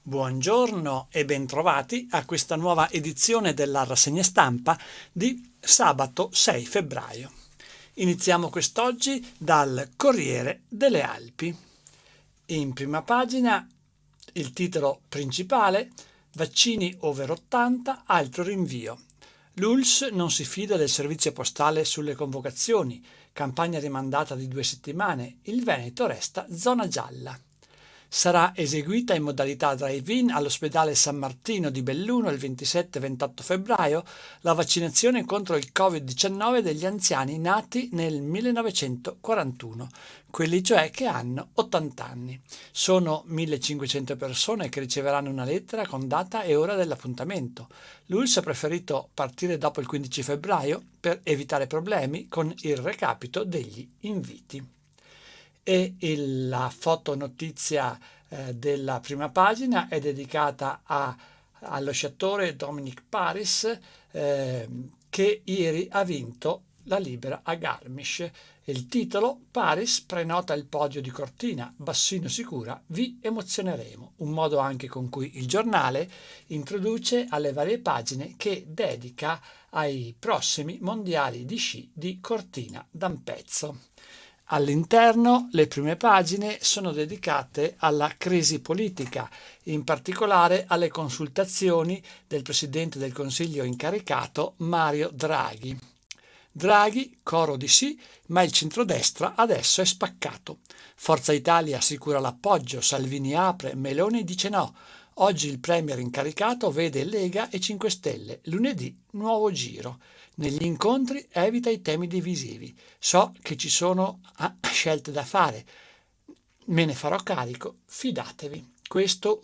Buongiorno e bentrovati a questa nuova edizione della rassegna stampa di sabato 6 febbraio. Iniziamo quest'oggi dal Corriere delle Alpi. In prima pagina il titolo principale: vaccini over 80, altro rinvio. L'ULSS non si fida del servizio postale sulle convocazioni, campagna rimandata di 2 settimane, il Veneto resta zona gialla. Sarà eseguita in modalità drive-in all'ospedale San Martino di Belluno il 27-28 febbraio la vaccinazione contro il Covid-19 degli anziani nati nel 1941, quelli cioè che hanno 80 anni. Sono 1500 persone che riceveranno una lettera con data e ora dell'appuntamento. L'ULSS ha preferito partire dopo il 15 febbraio per evitare problemi con il recapito degli inviti. E la fotonotizia della prima pagina è dedicata allo sciatore Dominic Paris, che ieri ha vinto la libera a Garmisch. Il titolo: Paris prenota il podio di Cortina, Bassino sicura vi emozioneremo, un modo anche con cui il giornale introduce alle varie pagine che dedica ai prossimi mondiali di sci di Cortina d'Ampezzo. All'interno le prime pagine sono dedicate alla crisi politica, in particolare alle consultazioni del Presidente del Consiglio incaricato Mario Draghi. Draghi, coro di sì, ma il centrodestra adesso è spaccato. Forza Italia assicura l'appoggio, Salvini apre, Meloni dice no. Oggi il premier incaricato vede Lega e 5 Stelle, lunedì nuovo giro. Negli incontri evita i temi divisivi. So che ci sono scelte da fare, me ne farò carico, fidatevi. Questo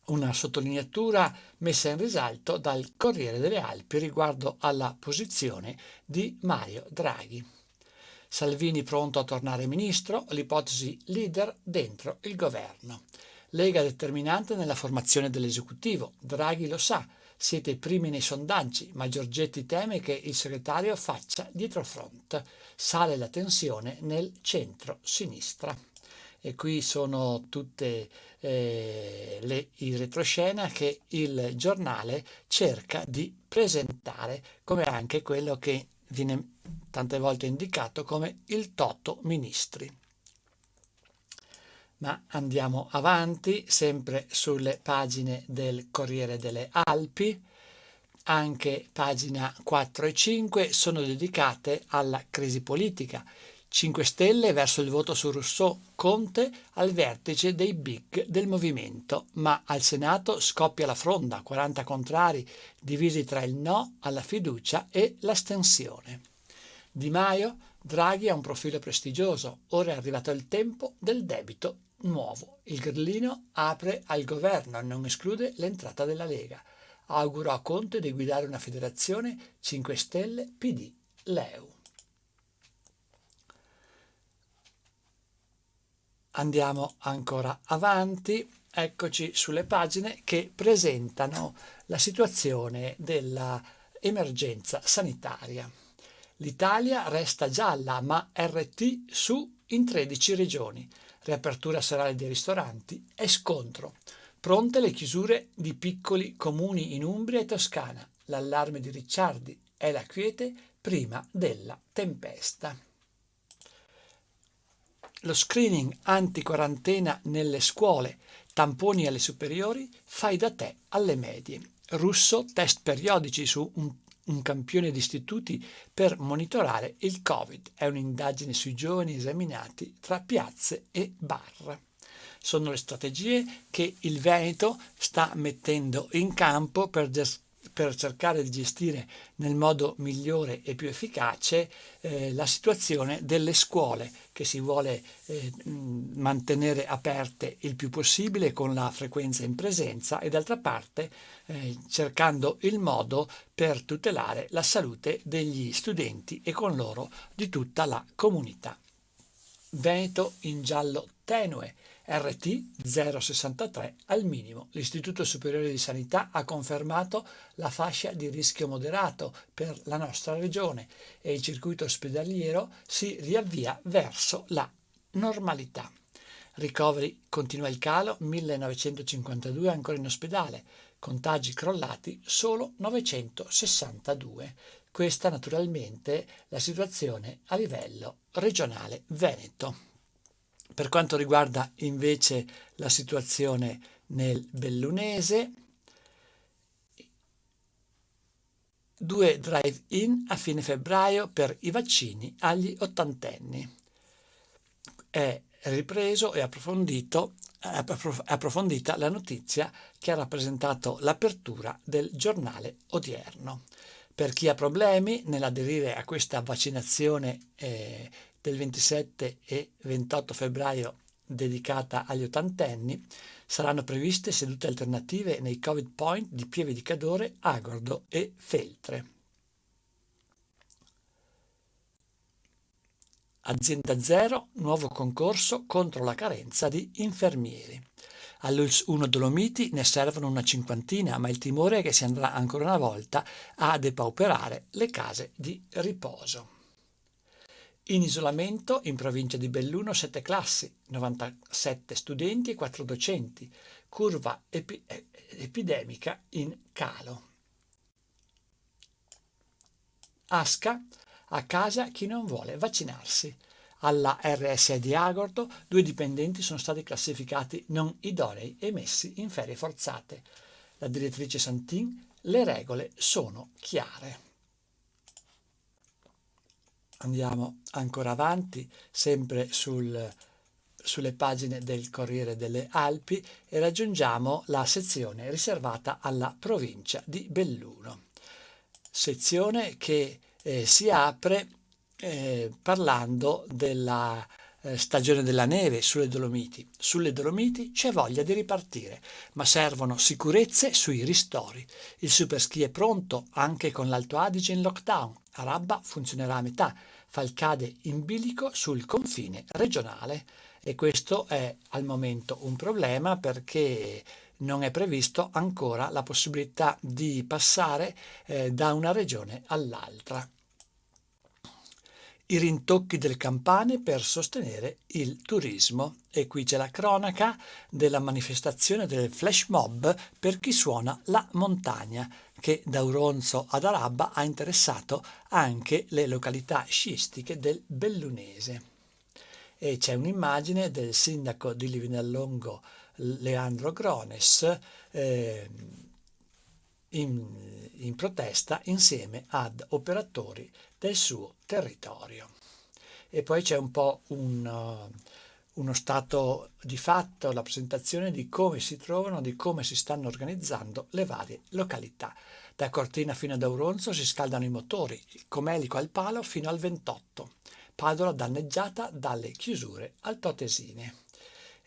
una sottolineatura messa in risalto dal Corriere delle Alpi riguardo alla posizione di Mario Draghi. Salvini pronto a tornare ministro, l'ipotesi leader dentro il governo. Lega determinante nella formazione dell'esecutivo, Draghi lo sa, siete i primi nei sondaggi, ma Giorgetti teme che il segretario faccia dietrofront. Sale la tensione nel centro-sinistra. E qui sono tutte i retroscena che il giornale cerca di presentare, come anche quello che viene tante volte indicato come il toto ministri. Ma andiamo avanti, sempre sulle pagine del Corriere delle Alpi. Anche pagina 4 e 5 sono dedicate alla crisi politica. 5 Stelle verso il voto su Rousseau, Conte al vertice dei big del movimento, ma al Senato scoppia la fronda, 40 contrari, divisi tra il no alla fiducia e l'astensione. Di Maio: Draghi ha un profilo prestigioso, ora è arrivato il tempo del debito nuovo. Il grillino apre al governo, non esclude l'entrata della Lega. Auguro a Conte di guidare una federazione 5 Stelle, PD, LeU. Andiamo ancora avanti, eccoci sulle pagine che presentano la situazione dell'emergenza sanitaria. L'Italia resta gialla, ma RT su in 13 regioni. Riapertura serale dei ristoranti e scontro. Pronte le chiusure di piccoli comuni in Umbria e Toscana. L'allarme di Ricciardi è la quiete prima della tempesta. Lo screening anti-quarantena nelle scuole, tamponi alle superiori, fai da te alle medie. Russo, test periodici su un campione di istituti per monitorare il Covid. È un'indagine sui giovani esaminati tra piazze e bar. Sono le strategie che il Veneto sta mettendo in campo per cercare di gestire nel modo migliore e più efficace la situazione delle scuole, che si vuole mantenere aperte il più possibile con la frequenza in presenza e d'altra parte cercando il modo per tutelare la salute degli studenti e con loro di tutta la comunità. Veneto in giallo tenue, RT 0,63 al minimo. L'Istituto Superiore di Sanità ha confermato la fascia di rischio moderato per la nostra regione e il circuito ospedaliero si riavvia verso la normalità. Ricoveri continua il calo, 1952 ancora in ospedale, contagi crollati solo 962. Questa naturalmente la situazione a livello regionale veneto. Per quanto riguarda invece la situazione nel bellunese, 2 drive-in a fine febbraio per i vaccini agli ottantenni. È ripreso e approfondita la notizia che ha rappresentato l'apertura del giornale odierno. Per chi ha problemi nell'aderire a questa vaccinazione del 27 e 28 febbraio dedicata agli ottantenni, saranno previste sedute alternative nei Covid Point di Pieve di Cadore, Agordo e Feltre. Azienda Zero, nuovo concorso contro la carenza di infermieri. All'ULSS 1 Dolomiti ne servono una cinquantina, ma il timore è che si andrà ancora una volta a depauperare le case di riposo. In isolamento in provincia di Belluno 7 classi, 97 studenti e 4 docenti, curva epidemica in calo. Asca, a casa chi non vuole vaccinarsi. Alla RSA di Agordo 2 dipendenti sono stati classificati non idonei e messi in ferie forzate. La direttrice Santin, le regole sono chiare. Andiamo ancora avanti, sempre sulle pagine del Corriere delle Alpi e raggiungiamo la sezione riservata alla provincia di Belluno. Sezione che si apre parlando della stagione della neve sulle Dolomiti. Sulle Dolomiti c'è voglia di ripartire, ma servono sicurezze sui ristori. Il superski è pronto anche con l'Alto Adige in lockdown. A Rabba funzionerà a metà, Falcade in bilico sul confine regionale e questo è al momento un problema perché non è previsto ancora la possibilità di passare da una regione all'altra. I rintocchi delle campane per sostenere il turismo e qui c'è la cronaca della manifestazione del flash mob per chi suona la montagna che da Auronzo ad Arabba ha interessato anche le località sciistiche del Bellunese. E c'è un'immagine del sindaco di Livinallongo Leandro Grones in protesta insieme ad operatori del suo territorio. E poi c'è un po' uno stato di fatto, la presentazione di come si trovano, di come si stanno organizzando le varie località. Da Cortina fino ad Auronzo si scaldano i motori, Comelico al palo fino al 28, Padova danneggiata dalle chiusure altoatesine.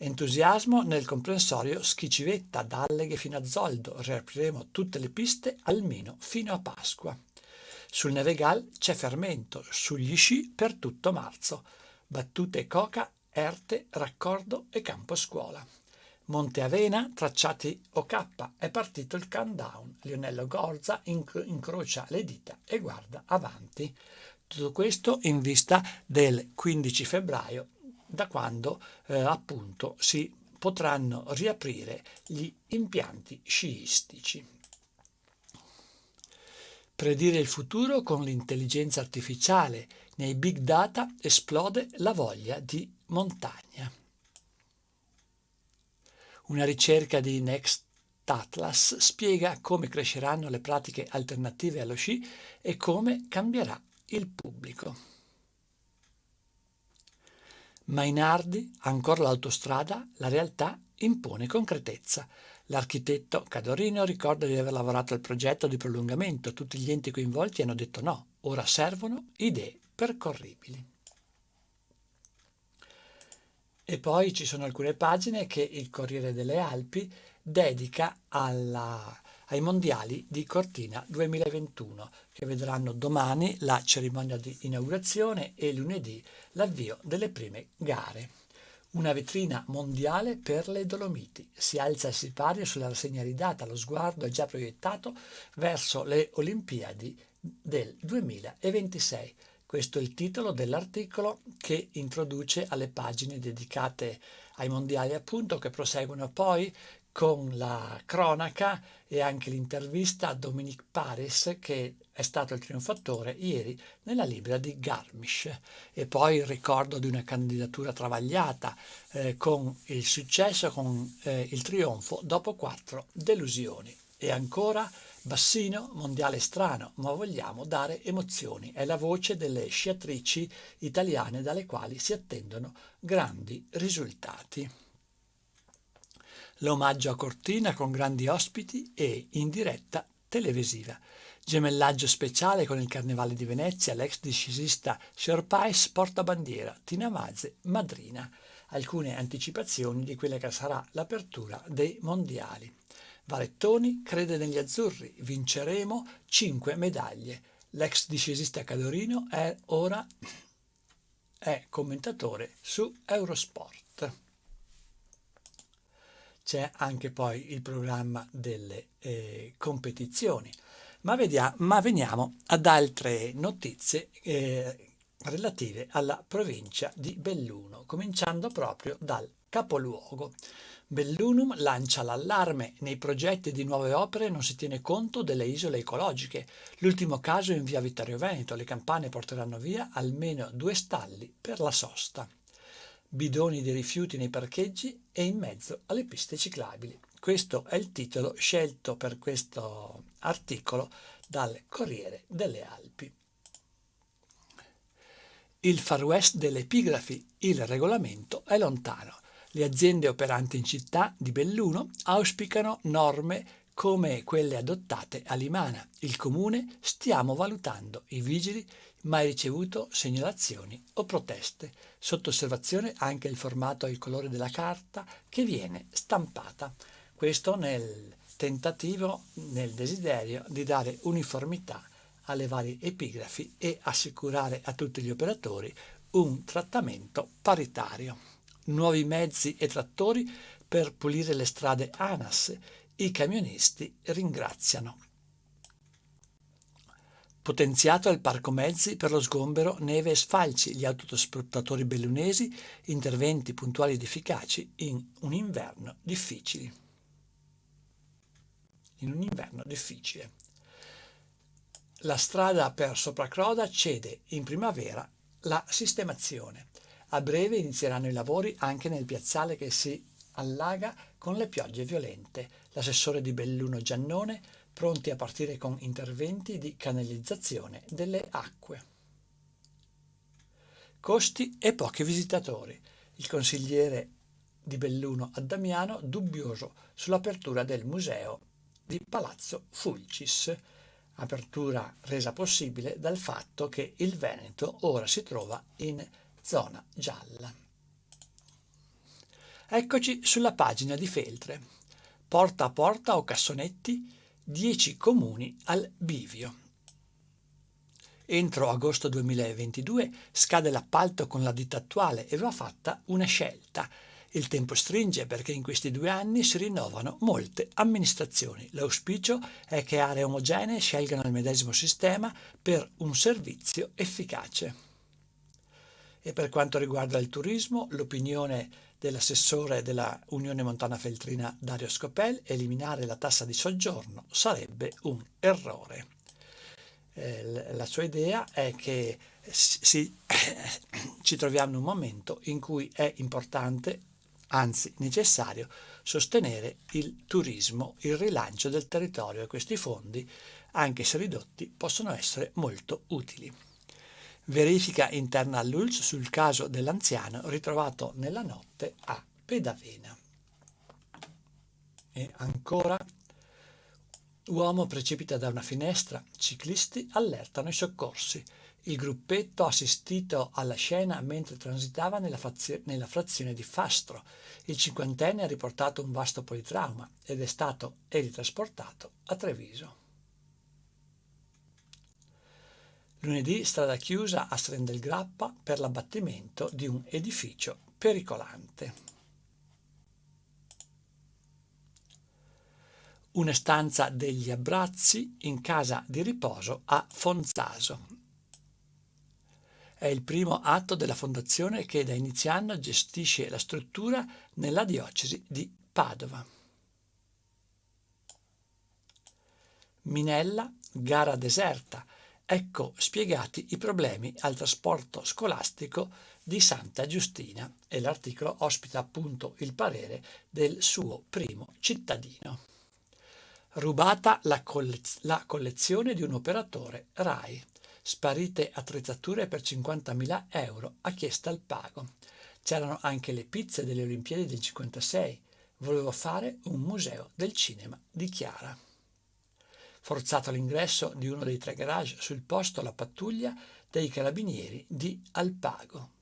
Entusiasmo nel comprensorio Schicivetta, da Alleghe fino a Zoldo, riapriremo tutte le piste almeno fino a Pasqua. Sul Nevegal c'è fermento, sugli sci per tutto marzo, battute Coca, Erte, Raccordo e Camposcuola. Monte Avena, tracciati OK, è partito il countdown, Lionello Gorza incrocia le dita e guarda avanti. Tutto questo in vista del 15 febbraio, da quando appunto si potranno riaprire gli impianti sciistici. Predire il futuro con l'intelligenza artificiale. Nei big data esplode la voglia di montagna. Una ricerca di Next Atlas spiega come cresceranno le pratiche alternative allo sci e come cambierà il pubblico. Mainardi, ancora l'autostrada, la realtà impone concretezza. L'architetto Cadorino ricorda di aver lavorato al progetto di prolungamento, tutti gli enti coinvolti hanno detto no, ora servono idee percorribili. E poi ci sono alcune pagine che il Corriere delle Alpi dedica ai mondiali di Cortina 2021, che vedranno domani la cerimonia di inaugurazione e lunedì l'avvio delle prime gare. Una vetrina mondiale per le Dolomiti. Si alza il sipario sulla rassegna ridata, lo sguardo è già proiettato verso le Olimpiadi del 2026. Questo è il titolo dell'articolo che introduce alle pagine dedicate ai mondiali, appunto, che proseguono poi con la cronaca e anche l'intervista a Dominic Paris, che è stato il trionfatore ieri nella libra di Garmisch, e poi il ricordo di una candidatura travagliata con il successo, con il trionfo dopo 4 delusioni. E ancora Bassino, mondiale strano, ma vogliamo dare emozioni. È la voce delle sciatrici italiane dalle quali si attendono grandi risultati. L'omaggio a Cortina con grandi ospiti e in diretta televisiva. Gemellaggio speciale con il Carnevale di Venezia, l'ex discesista Sciorpais portabandiera, Tina Maze madrina. Alcune anticipazioni di quella che sarà l'apertura dei mondiali. Varettoni crede negli azzurri, vinceremo 5 medaglie. L'ex discesista Cadorino è ora commentatore su Eurosport. C'è anche poi il programma delle competizioni. Ma veniamo ad altre notizie relative alla provincia di Belluno, cominciando proprio dal capoluogo. Bellunum lancia l'allarme: nei progetti di nuove opere non si tiene conto delle isole ecologiche. L'ultimo caso è in via Vittorio Veneto, le campane porteranno via almeno 2 stalli per la sosta. Bidoni di rifiuti nei parcheggi e in mezzo alle piste ciclabili. Questo è il titolo scelto per questo articolo dal Corriere delle Alpi. Il Far West delle epigrafi, il regolamento è lontano. Le aziende operanti in città di Belluno auspicano norme come quelle adottate a Limana. Il comune: stiamo valutando. I vigili: mai ricevuto segnalazioni o proteste. Sotto osservazione anche il formato e il colore della carta che viene stampata. Questo nel tentativo, nel desiderio di dare uniformità alle varie epigrafi e assicurare a tutti gli operatori un trattamento paritario. Nuovi mezzi e trattori per pulire le strade ANAS. I camionisti ringraziano. Potenziato il parco mezzi per lo sgombero neve e sfalci, gli autotrasportatori bellunesi, interventi puntuali ed efficaci in un inverno difficile. La strada per Sopracroda cede in primavera la sistemazione. A breve inizieranno i lavori anche nel piazzale che si allaga con le piogge violente. L'assessore di Belluno Giannone pronti a partire con interventi di canalizzazione delle acque. Costi e pochi visitatori. Il consigliere di Belluno a Damiano dubbioso sull'apertura del museo di Palazzo Fulcis, apertura resa possibile dal fatto che il Veneto ora si trova in zona gialla. Eccoci sulla pagina di Feltre. Porta a porta o cassonetti, 10 comuni al bivio. Entro agosto 2022 scade l'appalto con la ditta attuale e va fatta una scelta. Il tempo stringe perché in questi 2 anni si rinnovano molte amministrazioni. L'auspicio è che aree omogenee scelgano il medesimo sistema per un servizio efficace. E per quanto riguarda il turismo, l'opinione dell'assessore della Unione Montana Feltrina Dario Scopel: eliminare la tassa di soggiorno sarebbe un errore. La sua idea è che ci troviamo in un momento in cui è importante, anzi necessario, sostenere il turismo, il rilancio del territorio, e questi fondi, anche se ridotti, possono essere molto utili. Verifica interna all'ULSS sul caso dell'anziano ritrovato nella notte a Pedavena. E ancora: uomo precipita da una finestra, ciclisti allertano i soccorsi. Il gruppetto ha assistito alla scena mentre transitava nella frazione di Fastro. Il 50enne ha riportato un vasto politrauma ed è stato ritrasportato a Treviso. Lunedì strada chiusa a Strendelgrappa per l'abbattimento di un edificio pericolante. Una stanza degli abbrazzi in casa di riposo a Fonzaso. È il primo atto della fondazione che da inizio anno gestisce la struttura nella diocesi di Padova. Minella, gara deserta. Ecco spiegati i problemi al trasporto scolastico di Santa Giustina, e l'articolo ospita appunto il parere del suo primo cittadino. Rubata la collezione di un operatore RAI. Sparite attrezzature per 50.000 euro a chiesta al pago. C'erano anche le pizze delle Olimpiadi del 56. Volevo fare un museo del cinema, dichiara. Forzato l'ingresso di uno dei 3 garage sul posto la pattuglia dei carabinieri di Alpago.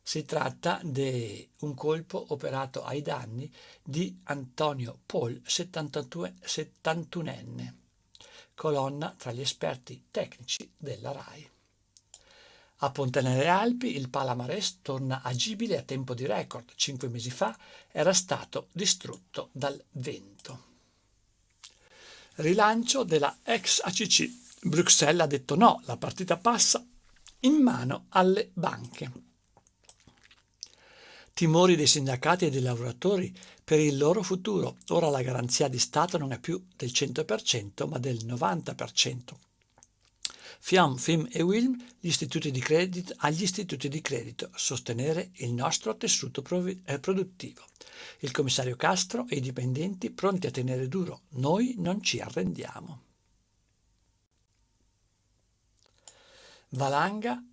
Si tratta di un colpo operato ai danni di Antonio Paul, 71enne, colonna tra gli esperti tecnici della RAI. A Ponte nelle Alpi il Palamares torna agibile a tempo di record. 5 mesi fa era stato distrutto dal vento. Rilancio della ex ACC. Bruxelles ha detto no, la partita passa in mano alle banche. Timori dei sindacati e dei lavoratori per il loro futuro. Ora la garanzia di Stato non è più del 100% ma del 90%. FIAM, FIM e WILM agli istituti di credito, sostenere il nostro tessuto produttivo. Il commissario Castro e i dipendenti pronti a tenere duro. Noi non ci arrendiamo. Valanga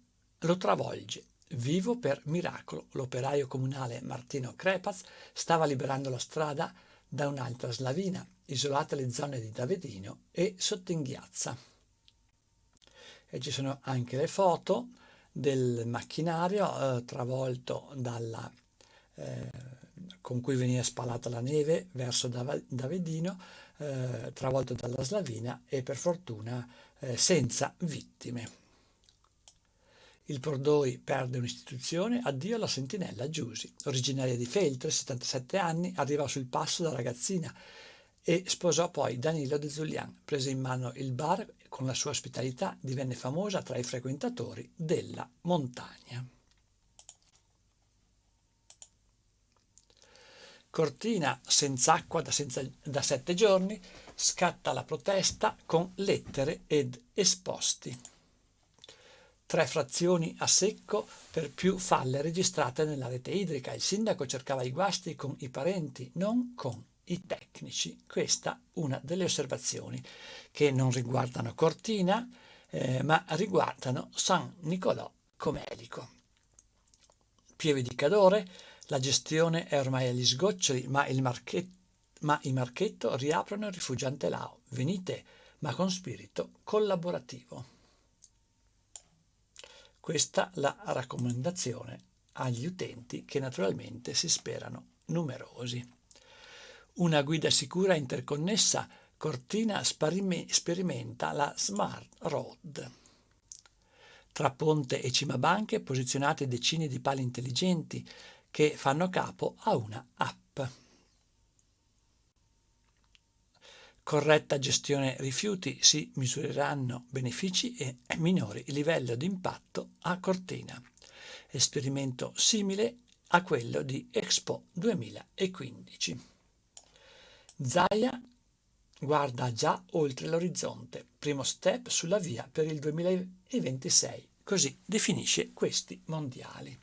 lo travolge. Vivo per miracolo. L'operaio comunale Martino Crepaz stava liberando la strada da un'altra slavina, isolate le zone di Davedino e Sottinghiazza. E ci sono anche le foto del macchinario travolto con cui veniva spalata la neve verso Davedino, travolto dalla slavina e per fortuna senza vittime. Il Pordoi perde un'istituzione, addio alla sentinella Giusi. Originaria di Feltre, 77 anni, arriva sul passo da ragazzina e sposò poi Danilo De Zulian. Prese in mano il bar con la sua ospitalità, divenne famosa tra i frequentatori della montagna. Cortina senza acqua da 7 giorni, scatta la protesta con lettere ed esposti. 3 frazioni a secco per più falle registrate nella rete idrica. Il sindaco cercava i guasti con i parenti, non con i tecnici. Questa una delle osservazioni che non riguardano Cortina, ma riguardano San Nicolò Comelico. Pieve di Cadore, la gestione è ormai agli sgoccioli, ma i Marchetto riaprono il rifugiante Lao. Venite, ma con spirito collaborativo. Questa la raccomandazione agli utenti, che naturalmente si sperano numerosi. Una guida sicura e interconnessa. Cortina sperimenta la Smart Road. Tra Ponte e Cimabanche posizionate decine di pali intelligenti che fanno capo a una app. Corretta gestione rifiuti, si misureranno benefici e minori livello di impatto a Cortina. Esperimento simile a quello di Expo 2015. Zaia guarda già oltre l'orizzonte, primo step sulla via per il 2026, così definisce questi mondiali.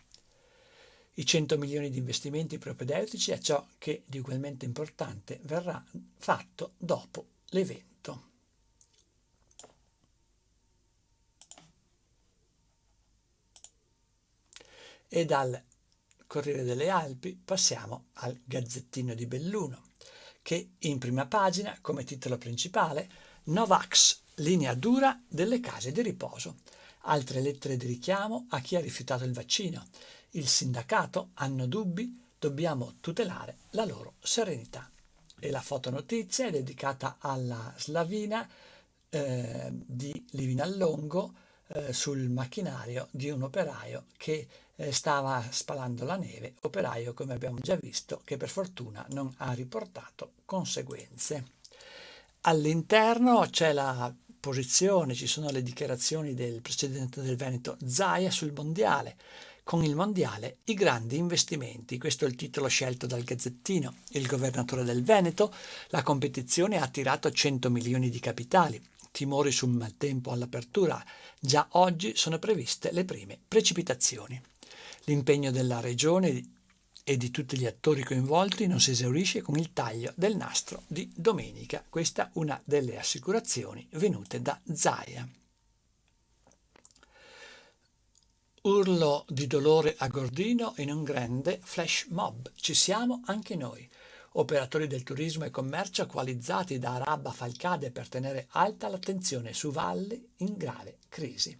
I 100 milioni di investimenti propedeutici a ciò che di ugualmente importante verrà fatto dopo l'evento. E dal Corriere delle Alpi passiamo al Gazzettino di Belluno, che in prima pagina, come titolo principale, Novax, linea dura delle case di riposo. Altre lettere di richiamo a chi ha rifiutato il vaccino. Il sindacato hanno dubbi, dobbiamo tutelare la loro serenità. E la fotonotizia è dedicata alla slavina di Livinallongo sul macchinario di un operaio che stava spalando la neve, operaio, come abbiamo già visto, che per fortuna non ha riportato conseguenze. All'interno c'è la posizione ci sono le dichiarazioni del presidente del Veneto Zaia sul mondiale. Con il mondiale i grandi investimenti, questo è il titolo scelto dal Gazzettino. Il governatore del Veneto: la competizione ha attirato 100 milioni di capitali. Timori sul maltempo all'apertura. Già oggi sono previste le prime precipitazioni. L'impegno della regione e di tutti gli attori coinvolti non si esaurisce con il taglio del nastro di domenica. Questa è una delle assicurazioni venute da Zaia. Urlo di dolore a Gordino in un grande flash mob. Ci siamo anche noi. Operatori del turismo e commercio coalizzati da Araba Falcade per tenere alta l'attenzione su valli in grave crisi.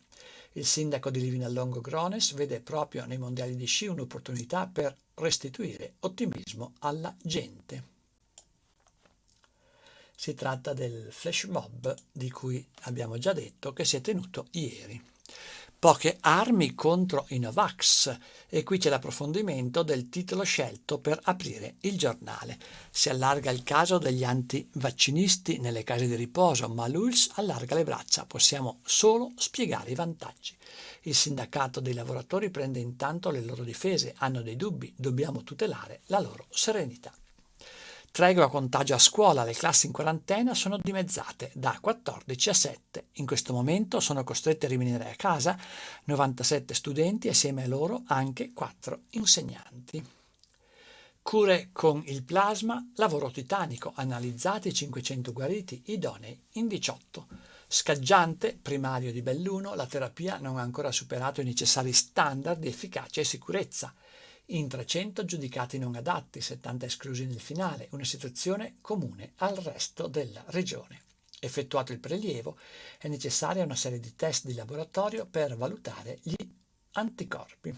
Il sindaco di Livinallongo Grones vede proprio nei mondiali di sci un'opportunità per restituire ottimismo alla gente. Si tratta del flash mob di cui abbiamo già detto che si è tenuto ieri. Poche armi contro i Novax, e qui c'è l'approfondimento del titolo scelto per aprire il giornale. Si allarga il caso degli antivaccinisti nelle case di riposo, ma l'ULSS allarga le braccia, possiamo solo spiegare i vantaggi. Il sindacato dei lavoratori prende intanto le loro difese, hanno dei dubbi, dobbiamo tutelare la loro serenità. Tregua contagio a scuola, le classi in quarantena sono dimezzate da 14 a 7. In questo momento sono costretti a rimanere a casa 97 studenti e assieme a loro anche 4 insegnanti. Cure con il plasma, lavoro titanico, analizzati 500 guariti, idonei in 18. Scaggiante, primario di Belluno, la terapia non ha ancora superato i necessari standard di efficacia e sicurezza. In 300 giudicati non adatti, 70 esclusi nel finale, una situazione comune al resto della regione. Effettuato il prelievo, è necessaria una serie di test di laboratorio per valutare gli anticorpi.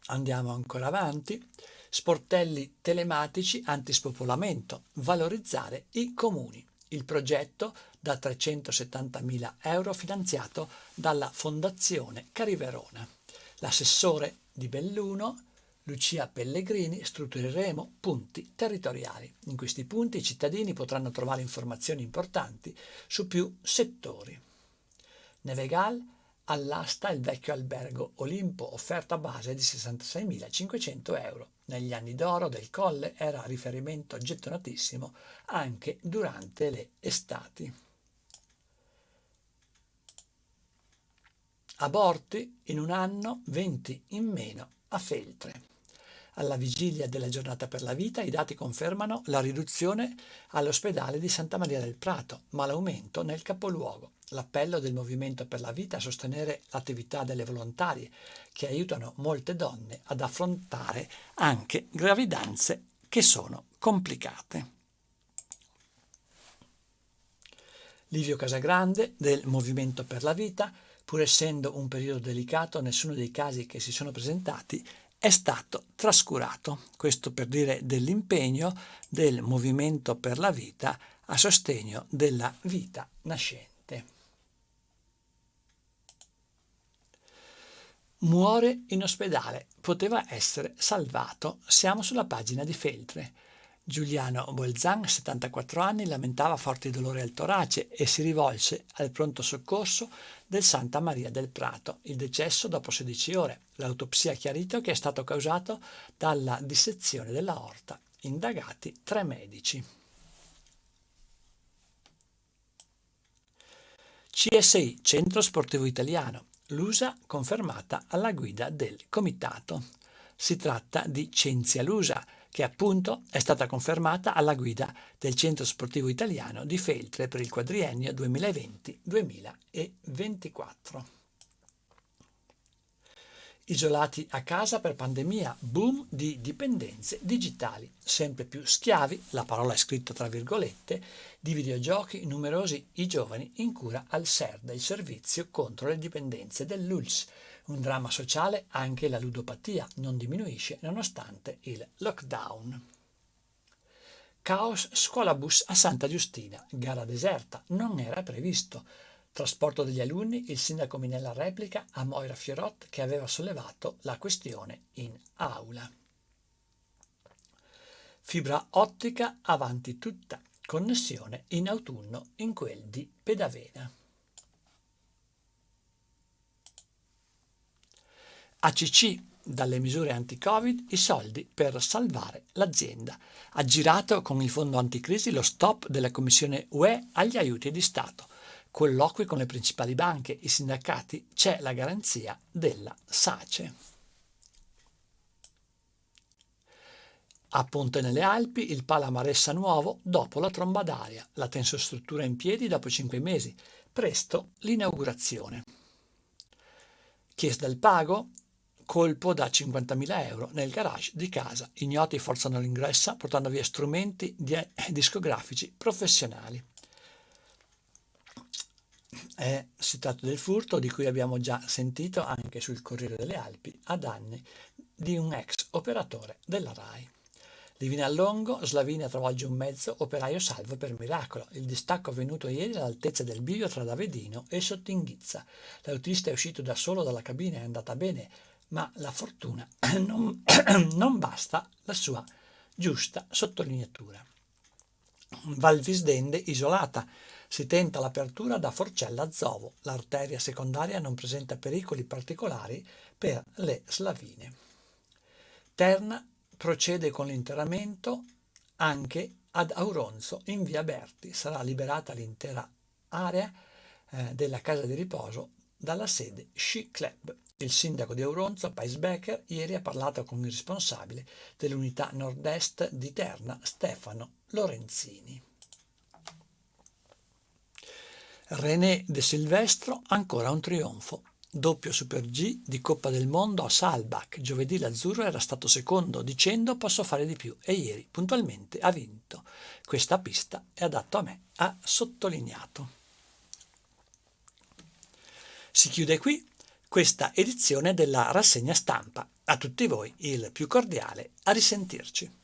Andiamo ancora avanti. Sportelli telematici antispopolamento, valorizzare i comuni. Il progetto da 370.000 euro finanziato dalla Fondazione Cariverona. L'assessore di Belluno, Lucia Pellegrini: struttureremo punti territoriali. In questi punti i cittadini potranno trovare informazioni importanti su più settori. Nevegal all'asta il vecchio albergo Olimpo, offerta base di 66.500 euro. Negli anni d'oro del Colle era riferimento gettonatissimo anche durante le estati. Aborti in un anno, 20 in meno a Feltre. Alla vigilia della giornata per la vita i dati confermano la riduzione all'ospedale di Santa Maria del Prato, ma l'aumento nel capoluogo. L'appello del Movimento per la Vita a sostenere l'attività delle volontarie che aiutano molte donne ad affrontare anche gravidanze che sono complicate. Livio Casagrande del Movimento per la Vita: pur essendo un periodo delicato, nessuno dei casi che si sono presentati è stato trascurato. Questo per dire dell'impegno del Movimento per la Vita a sostegno della vita nascente. Muore in ospedale, poteva essere salvato. Siamo sulla pagina di Feltre. Giuliano Bolzan, 74 anni, lamentava forti dolori al torace e si rivolse al pronto soccorso del Santa Maria del Prato. Il decesso dopo 16 ore. L'autopsia ha chiarito che è stato causato dalla dissezione dell'aorta. Indagati 3 medici. CSI, Centro Sportivo Italiano. L'USA confermata alla guida del comitato. Si tratta di Cenzia Lusa, che appunto è stata confermata alla guida del Centro Sportivo Italiano di Feltre per il quadriennio 2020-2024. Isolati a casa per pandemia, boom di dipendenze digitali, sempre più schiavi, la parola è scritta tra virgolette, di videogiochi, numerosi i giovani in cura al SERD, il servizio contro le dipendenze dell'ULSS. Un dramma sociale, anche la ludopatia non diminuisce nonostante il lockdown. Caos scuolabus a Santa Giustina, gara deserta, non era previsto. Trasporto degli alunni, il sindaco Minella replica a Moira Fiorot che aveva sollevato la questione in aula. Fibra ottica avanti tutta. connessione in autunno in quel di Pedavena. ACC, dalle misure anti-Covid, i soldi per salvare l'azienda. Aggirato con il fondo anticrisi lo stop della Commissione UE agli aiuti di Stato. Colloqui con le principali banche, i sindacati, c'è la garanzia della SACE. A Ponte nelle Alpi il Pala Maressa nuovo dopo la tromba d'aria, la tensostruttura in piedi dopo 5 mesi, presto l'inaugurazione. Chiesa del Pago, colpo da 50.000 euro nel garage di casa, ignoti forzano l'ingresso portando via strumenti discografici professionali. Si tratta del furto di cui abbiamo già sentito anche sul Corriere delle Alpi a danni di un ex operatore della RAI. Livina Longo, Slavinia travolge un mezzo, operaio salvo per miracolo. Il distacco avvenuto ieri all'altezza del bivio tra Davedino e Sottinghizza. L'autista è uscito da solo dalla cabina, è andata bene, ma la fortuna non basta la sua giusta sottolineatura. Valvisdende isolata. Si tenta l'apertura da Forcella a Zovo. L'arteria secondaria non presenta pericoli particolari per le slavine. Terna procede con l'interramento anche ad Auronzo in via Berti. Sarà liberata l'intera area della casa di riposo dalla sede Sci Club. Il sindaco di Auronzo, Paisbecker, ieri ha parlato con il responsabile dell'unità nord-est di Terna, Stefano Lorenzini. René De Silvestro, ancora un trionfo. Doppio Super G di Coppa del Mondo a Saalbach. Giovedì l'azzurro era stato secondo dicendo posso fare di più e ieri puntualmente ha vinto. Questa pista è adatto a me, ha sottolineato. Si chiude qui questa edizione della rassegna stampa. A tutti voi il più cordiale a risentirci.